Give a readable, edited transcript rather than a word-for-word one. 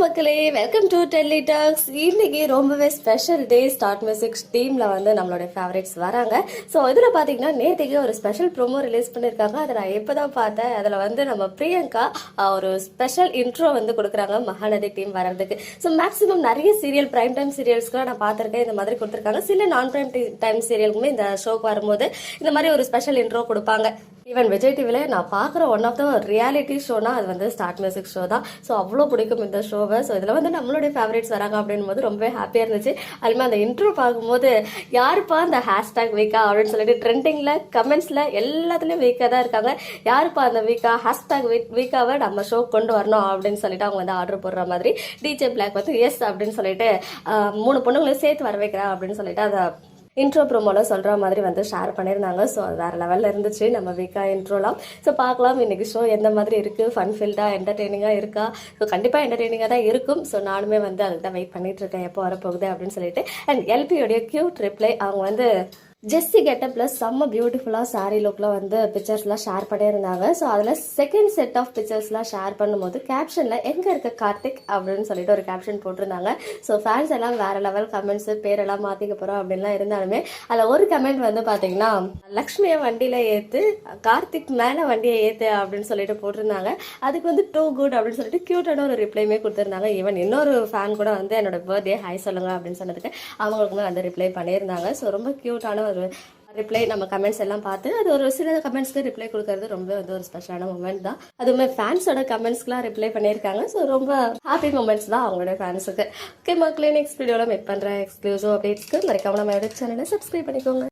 மக்களே, welcome to Delhi tax. இன்னைக்கு ரொம்பவே ஸ்பெஷல் டே. ஸ்டார்ட் மியூசிக் டீம்ல வந்து நம்மளுடைய ஃபேவரட்ஸ் வராங்க. ஸோ இதில் பார்த்தீங்கன்னா நேற்றுக்கு ஒரு ஸ்பெஷல் ப்ரோமோ ரிலீஸ் பண்ணியிருக்காங்க. அதை நான் எப்போ தான் பார்த்தேன். அதில் வந்து நம்ம பிரியங்கா ஒரு ஸ்பெஷல் இன்ட்ரோ வந்து கொடுக்குறாங்க மகாநதி டீம் வர்றதுக்கு. ஸோ மேக்ஸிமம் நிறைய சீரியல் பிரைம் டைம் சீரியல்ஸ்க்குலாம் நான் பார்த்துருக்கேன், இந்த மாதிரி கொடுத்துருக்காங்க. சில நான் பிரைம் டைம் சீரியலுக்குமே இந்த ஷோக்கு வரும்போது இந்த மாதிரி ஒரு ஸ்பெஷல் இன்ட்ரோ கொடுப்பாங்க. ஈவன் விஜய் டிவில நான் பார்க்குற ஒன் ஆஃப் த ரியாலிட்டி ஷோனா அது வந்து ஸ்டார்ட் மியூசிக் ஷோ தான். ஸோ அவ்வளோ பிடிக்கும் இந்த ஷோவை. ஸோ இதில் வந்து நம்மளுடைய ஃபேவரேட்ஸ் வராங்க அப்படின் போது ரொம்பவே ஹாப்பியாக இருந்துச்சு. அதுமாதிரி அந்த இன்ட்ரோ பார்க்கும்போது யாருப்பா அந்த ஹேஷ்டாக் வீக்கா அப்படின்னு சொல்லிட்டு ட்ரெண்டிங்கில் கமெண்ட்ஸில் எல்லாத்துலேயும் வீக்காக தான் இருக்காங்க. யாருப்பா அந்த வீக்கா ஹேஷ்டாக் வீக்காவை நம்ம ஷோ கொண்டு வரணும் அப்படின்னு சொல்லிட்டு அவங்க வந்து ஆர்டர் போடுற மாதிரி டிஜே பிளாக் வந்து எஸ் அப்படின்னு சொல்லிட்டு 3 பொண்ணுங்களையும் சேர்த்து வர வைக்கிறேன் அப்படின்னு சொல்லிட்டு அதை இன்ட்ரோ ப்ரோமோல சொல்கிற மாதிரி வந்து ஷேர் பண்ணியிருந்தாங்க. ஸோ அது வேறு லெவலில் இருந்துச்சு நம்ம வீக்கா இன்ட்ரோலாம். ஸோ பார்க்கலாம் இன்றைக்கி ஷோ எந்த மாதிரி இருக்குது, ஃபன் ஃபீல்டாக என்டர்டெய்னிங்காக இருக்கா. ஸோ கண்டிப்பாக என்டர்டெய்னிங்காக தான் இருக்கும். ஸோ நானுமே வந்து அதுக்கு தான் வெயிட் பண்ணிகிட்ருக்கேன் எப்போ வரப்போகுது அப்படின்னு சொல்லிட்டு. அண்ட் எல்பியோடைய க்யூட் ரிப்ளை, அவங்க வந்து ஜெஸ்ஸி கெட்டப்ல செம்ம பியூட்டிஃபுல்லாக சாரீ லுக்கில் வந்து பிக்சர்ஸ்லாம் ஷேர் பண்ணியிருந்தாங்க. ஸோ அதில் செகண்ட் செட் ஆஃப் பிக்சர்ஸ்லாம் ஷேர் பண்ணும்போது கேப்ஷனில் எங்கே இருக்க கார்த்திக் அப்படின்னு சொல்லிட்டு ஒரு கேப்ஷன் போட்டிருந்தாங்க. ஸோ ஃபேன்ஸ் எல்லாம் வேறு லெவல் கமெண்ட்ஸு, பேரெல்லாம் மாற்றிக்க போகிறோம் அப்படின்லாம் இருந்தாலுமே அதில் ஒரு கமெண்ட் வந்து பார்த்தீங்கன்னா லக்ஷ்மியை வண்டியில் ஏற்று கார்த்திக் மேலே வண்டியை ஏற்று அப்படின்னு சொல்லிட்டு போட்டிருந்தாங்க. அதுக்கு வந்து டூ குட் அப்படின்னு சொல்லிட்டு க்யூட்டான ஒரு ரிப்ளைமே கொடுத்துருந்தாங்க. ஈவன் இன்னொரு ஃபேன் கூட வந்து என்னோட பர்த்டே ஹாய் சொல்லுங்க அப்படின்னு சொன்னதுக்கு அவங்களுக்குமே வந்து ரிப்ளை பண்ணியிருந்தாங்க. ஸோ ரொம்ப க்யூட்டான ஒரு ரிப்ளை. நம்ம கமெண்ட்ஸ் எல்லாம் பார்த்து அது ஒரு சில கமெண்ட்ஸ்க்கு ரிப்ளை கொடுக்கறது ரொம்ப வந்து ஒரு ஸ்பெஷலான மூமெண்ட் தான். அதுவுமே ஃபேன்ஸோட கமெண்ட்ஸ்க்குலாம் ரிப்ளை பண்ணியிருக்காங்க. ஸோ ரொம்ப ஹாப்பி மூமெண்ட்ஸ் தான் அவங்களோட ஃபேன்ஸுக்கு. ஓகே மக்களே, நெக்ஸ்ட் வீடியோவில் மீட் பண்ணுறேன். எக்ஸ்க்ளூசிவ் அப்டேட்ஸ்க்கு மறக்காம நம்ம சேனலை சப்ஸ்கிரைப் பண்ணிக்கோங்க.